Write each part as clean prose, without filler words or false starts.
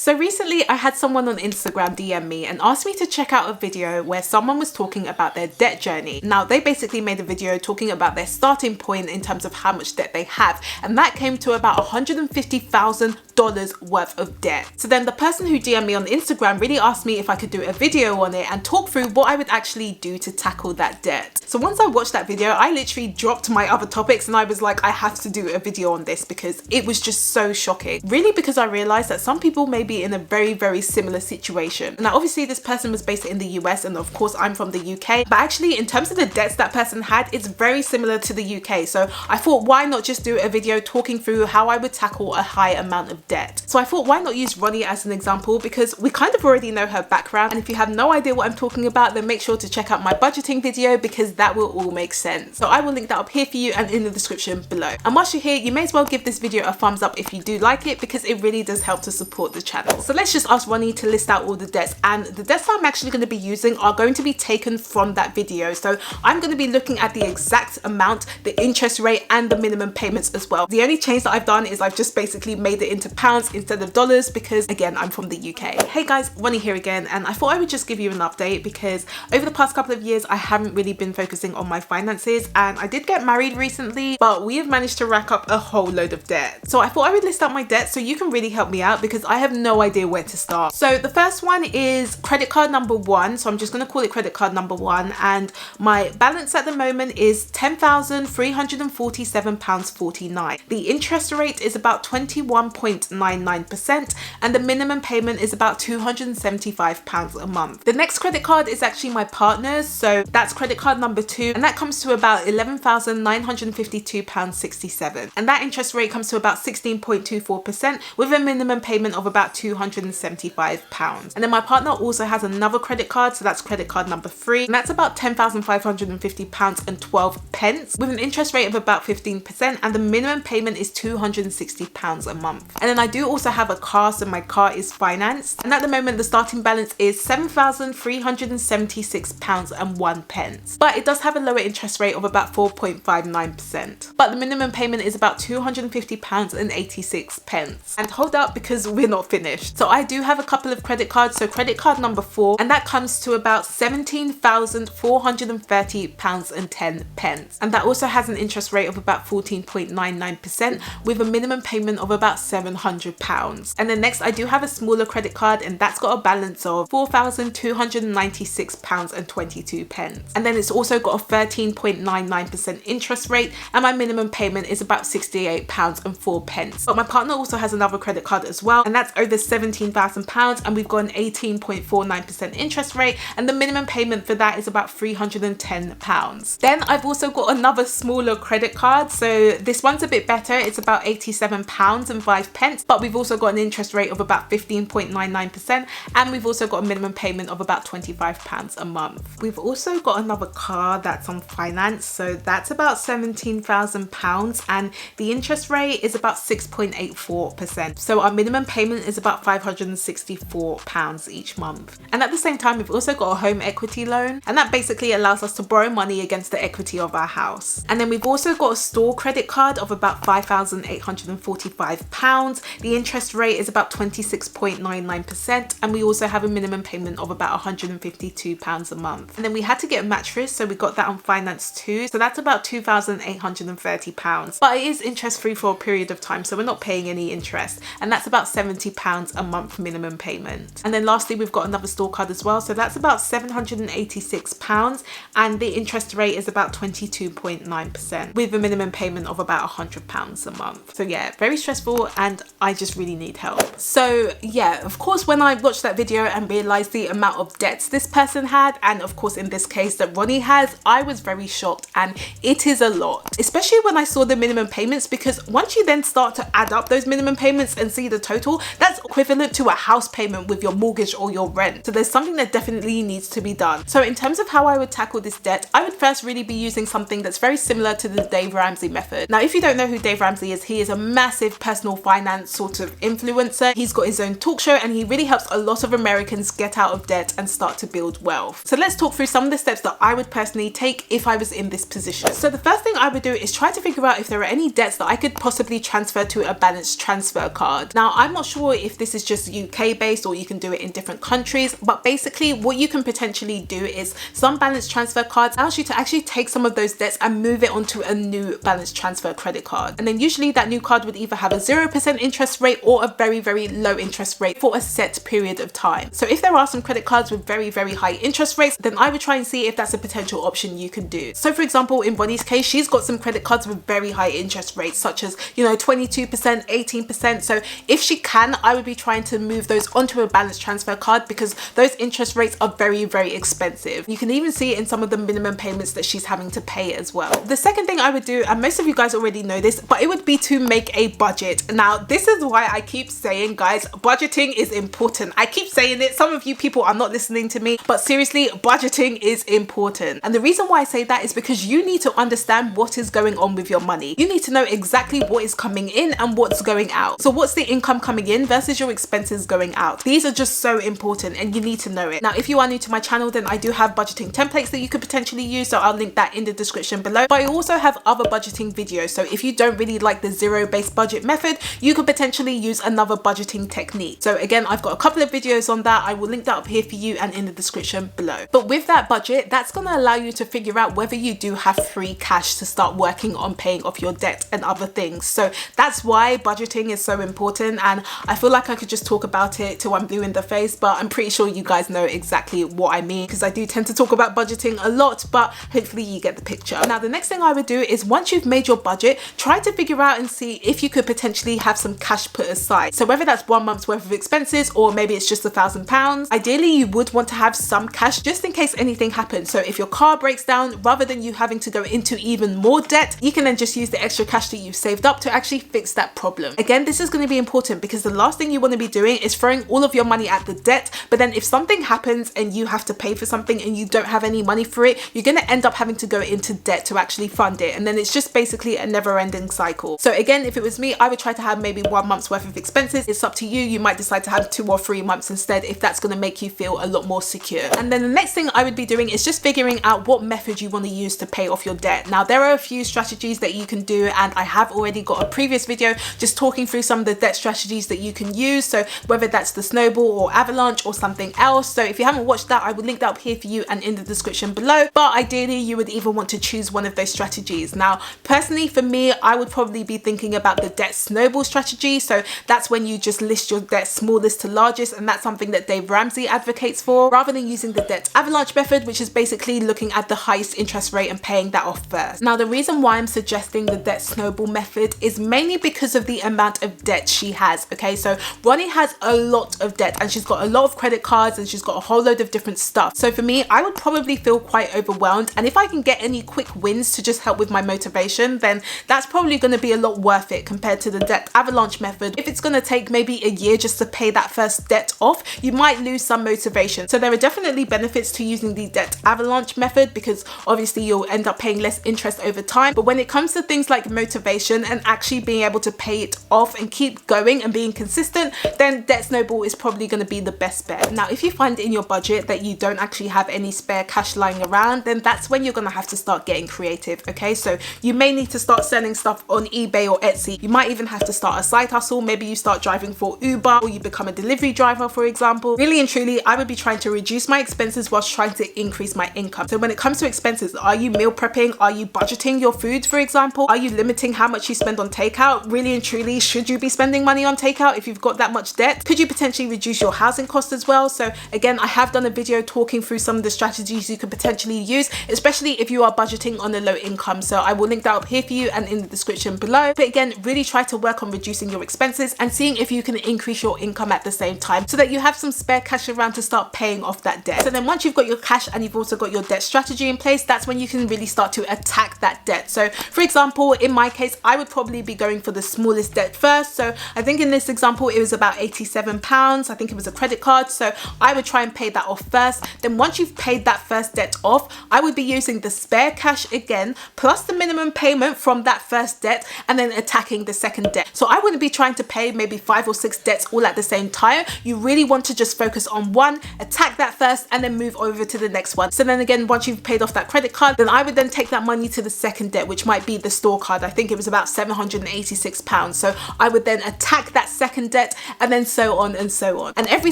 So recently I had someone on Instagram DM me and asked me to check out a video where someone was talking about their debt journey. Now they basically made a video talking about their starting point in terms of how much debt they have, and that came to about $150,000 worth of debt. So then the person who DM'd me on Instagram really asked me if I could do a video on it and talk through what I would actually do to tackle that debt. So once I watched that video, I literally dropped my other topics and I was like, I have to do a video on this because it was just so shocking. Really, because I realized that some people may be in a very, very similar situation. Now, obviously this person was based in the US and of course I'm from the UK, but actually in terms of the debts that person had, it's very similar to the UK. So I thought, why not just do a video talking through how I would tackle a high amount of debt? So I thought, why not use Ronnie as an example, because we kind of already know her background, and if you have no idea what I'm talking about, then make sure to check out my budgeting video because that will all make sense. So I will link that up here for you and in the description below. And whilst you're here, you may as well give this video a thumbs up if you do like it, because it really does help to support the channel. So let's just ask Ronnie to list out all the debts, and the debts that I'm actually going to be using are going to be taken from that video. So I'm going to be looking at the exact amount, the interest rate and the minimum payments as well. The only change that I've done is I've just basically made it into pounds instead of dollars because again, I'm from the UK. Hey guys, Ronnie here again, and I thought I would just give you an update because over the past couple of years I haven't really been focusing on my finances, and I did get married recently, but we have managed to rack up a whole load of debt. So I thought I would list out my debt so you can really help me out because I have no idea where to start. So the first one is credit card number one. So I'm just going to call it credit card number one, and my balance at the moment is £10,347.49. The interest rate is about 21.99% and the minimum payment is about £275 a month. The next credit card is actually my partner's, so that's credit card number two, and that comes to about £11,952.67, and that interest rate comes to about 16.24% with a minimum payment of about £275. And then my partner also has another credit card, so that's credit card number three, and that's about £10,550.12 with an interest rate of about 15%, and the minimum payment is £260 a month. And then I do also have a car, so my car is financed, and at the moment the starting balance is £7,376.01, but it does have a lower interest rate of about 4.59%, but the minimum payment is about £250.86. And hold up, because we're not finished. So I do have a couple of credit cards. So credit card number four, and that comes to about £17,430.10, and that also has an interest rate of about 14.99% with a minimum payment of about £700. And then next I do have a smaller credit card, and that's got a balance of £4,296.22, and then it's also got a 13.99% interest rate, and my minimum payment is about £68.04. But my partner also has another credit card as well, and that's over £17,000, and we've got an 18.49% interest rate, and the minimum payment for that is about £310. Then I've also got another smaller credit card, so this one's a bit better. It's about £87.05, but we've also got an interest rate of about 15.99%, and we've also got a minimum payment of about £25 a month. We've also got another car that's on finance, so that's about £17,000, and the interest rate is about 6.84%. So our minimum payment is about £564 each month. And at the same time, we've also got a home equity loan, and that basically allows us to borrow money against the equity of our house. And then we've also got a store credit card of about £5,845. The interest rate is about 26.99%, and we also have a minimum payment of about £152 a month. And then we had to get a mattress, so we got that on finance too, so that's about £2,830, but it is interest free for a period of time, so we're not paying any interest, and that's about £70 a month minimum payment. And then lastly, we've got another store card as well, so that's about £786, and the interest rate is about 22.9% with a minimum payment of about £100 a month. So yeah, very stressful, and I just really need help. So yeah, of course, when I watched that video and realized the amount of debts this person had, and of course in this case that Ronnie has, I was very shocked, and it is a lot, especially when I saw the minimum payments, because once you then start to add up those minimum payments and see the total, that's equivalent to a house payment with your mortgage or your rent. So there's something that definitely needs to be done. So in terms of how I would tackle this debt, I would first really be using something that's very similar to the Dave Ramsey method. Now, if you don't know who Dave Ramsey is, he is a massive personal finance sort of influencer. He's got his own talk show, and he really helps a lot of Americans get out of debt and start to build wealth. So let's talk through some of the steps that I would personally take if I was in this position. So the first thing I would do is try to figure out if there are any debts that I could possibly transfer to a balance transfer card. Now, I'm not sure if if this is just UK based or you can do it in different countries. But basically what you can potentially do is some balance transfer cards allows you to actually take some of those debts and move it onto a new balance transfer credit card. And then usually that new card would either have a 0% interest rate or a very, very low interest rate for a set period of time. So if there are some credit cards with very, very high interest rates, then I would try and see if that's a potential option you can do. So for example, in Bonnie's case, she's got some credit cards with very high interest rates, such as, you know, 22%, 18%. So if she can, I would be trying to move those onto a balance transfer card because those interest rates are very, very expensive. You can even see it in some of the minimum payments that she's having to pay as well. The second thing I would do, and most of you guys already know this, but it would be to make a budget. Now, this is why I keep saying, guys, budgeting is important. I keep saying it. Some of you people are not listening to me, but seriously, budgeting is important. And the reason why I say that is because you need to understand what is going on with your money. You need to know exactly what is coming in and what's going out. So what's the income coming in versus your expenses going out? These are just so important and you need to know it. Now, if you are new to my channel, then I do have budgeting templates that you could potentially use. So I'll link that in the description below. But I also have other budgeting videos. So if you don't really like the zero-based budget method, you could potentially use another budgeting technique. So again, I've got a couple of videos on that. I will link that up here for you and in the description below. But with that budget, that's going to allow you to figure out whether you do have free cash to start working on paying off your debt and other things. So that's why budgeting is so important. And I feel like I could just talk about it till I'm blue in the face, but I'm pretty sure you guys know exactly what I mean because I do tend to talk about budgeting a lot, but hopefully you get the picture. Now, the next thing I would do is once you've made your budget, try to figure out and see if you could potentially have some cash put aside. So whether that's 1 month's worth of expenses or maybe it's just £1,000, ideally you would want to have some cash just in case anything happens. So if your car breaks down, rather than you having to go into even more debt, you can then just use the extra cash that you've saved up to actually fix that problem. Again, this is going to be important because the last thing you want to be doing is throwing all of your money at the debt, but then if something happens and you have to pay for something and you don't have any money for it, you're going to end up having to go into debt to actually fund it, and then it's just basically a never-ending cycle. So again, if it was me, I would try to have maybe 1 month's worth of expenses. It's up to you. You might decide to have 2 or 3 months instead if that's going to make you feel a lot more secure. And then the next thing I would be doing is just figuring out what method you want to use to pay off your debt. Now, there are a few strategies that you can do, and I have already got a previous video just talking through some of the debt strategies that you can use. So whether that's the snowball or avalanche or something else. So if you haven't watched that, I will link that up here for you and in the description below. But ideally, you would either want to choose one of those strategies. Now, personally, for me, I would probably be thinking about the debt snowball strategy. So that's when you just list your debt smallest to largest, and that's something that Dave Ramsey advocates for, rather than using the debt avalanche method, which is basically looking at the highest interest rate and paying that off first. Now, the reason why I'm suggesting the debt snowball method is mainly because of the amount of debt she has. Okay, so Ronnie has a lot of debt and she's got a lot of credit cards and she's got a whole load of different stuff. So for me, I would probably feel quite overwhelmed, and if I can get any quick wins to just help with my motivation, then that's probably going to be a lot worth it compared to the debt avalanche method. If it's going to take maybe a year just to pay that first debt off, you might lose some motivation. So there are definitely benefits to using the debt avalanche method because obviously you'll end up paying less interest over time. But when it comes to things like motivation and actually being able to pay it off and keep going and being consistent, then debt snowball is probably going to be the best bet. Now, if you find in your budget that you don't actually have any spare cash lying around, then that's when you're going to have to start getting creative. Okay, so you may need to start selling stuff on eBay or Etsy. You might even have to start a side hustle. Maybe you start driving for Uber or you become a delivery driver, for example. Really and truly, I would be trying to reduce my expenses whilst trying to increase my income. So when it comes to expenses, are you meal prepping? Are you budgeting your food, for example? Are you limiting how much you spend on takeout? Really and truly, should you be spending money on takeout if you've got that much debt? Could you potentially reduce your housing costs as well? So again, I have done a video talking through some of the strategies you could potentially use, especially if you are budgeting on a low income. So I will link that up here for you and in the description below. But again, really try to work on reducing your expenses and seeing if you can increase your income at the same time so that you have some spare cash around to start paying off that debt. So then once you've got your cash and you've also got your debt strategy in place, that's when you can really start to attack that debt. So for example, in my case, I would probably be going for the smallest debt first. So I think in this example, it was about £87. I think it was a credit card. So I would try and pay that off first. Then once you've paid that first debt off, I would be using the spare cash again, plus the minimum payment from that first debt, and then attacking the second debt. So I wouldn't be trying to pay maybe 5 or 6 debts all at the same time. You really want to just focus on one, attack that first, and then move over to the next one. So then again, once you've paid off that credit card, then I would then take that money to the second debt, which might be the store card. I think it was about £786. So I would then attack that second debt debt, and then so on and so on. And every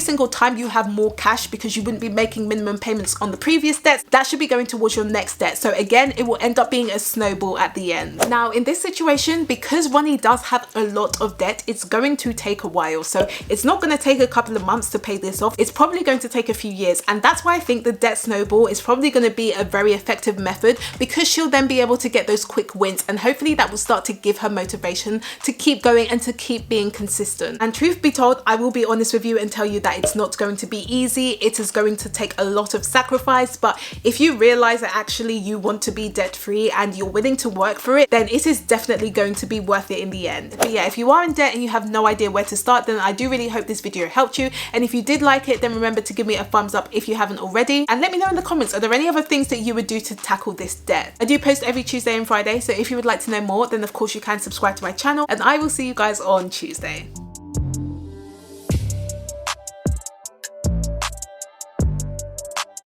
single time you have more cash because you wouldn't be making minimum payments on the previous debts, that should be going towards your next debt. So again, it will end up being a snowball at the end. Now in this situation, because Ronnie does have a lot of debt, it's going to take a while. So it's not going to take a couple of months to pay this off. It's probably going to take a few years. And that's why I think the debt snowball is probably going to be a very effective method, because she'll then be able to get those quick wins, and hopefully that will start to give her motivation to keep going and to keep being consistent. And truth be told, I will be honest with you and tell you that it's not going to be easy. It is going to take a lot of sacrifice, but if you realize that actually you want to be debt free and you're willing to work for it, then it is definitely going to be worth it in the end. But yeah, if you are in debt and you have no idea where to start, then I do really hope this video helped you. And if you did like it, then remember to give me a thumbs up if you haven't already, and let me know in the comments, are there any other things that you would do to tackle this debt? I do post every Tuesday and Friday, so if you would like to know more, then of course you can subscribe to my channel, and I will see you guys on Tuesday.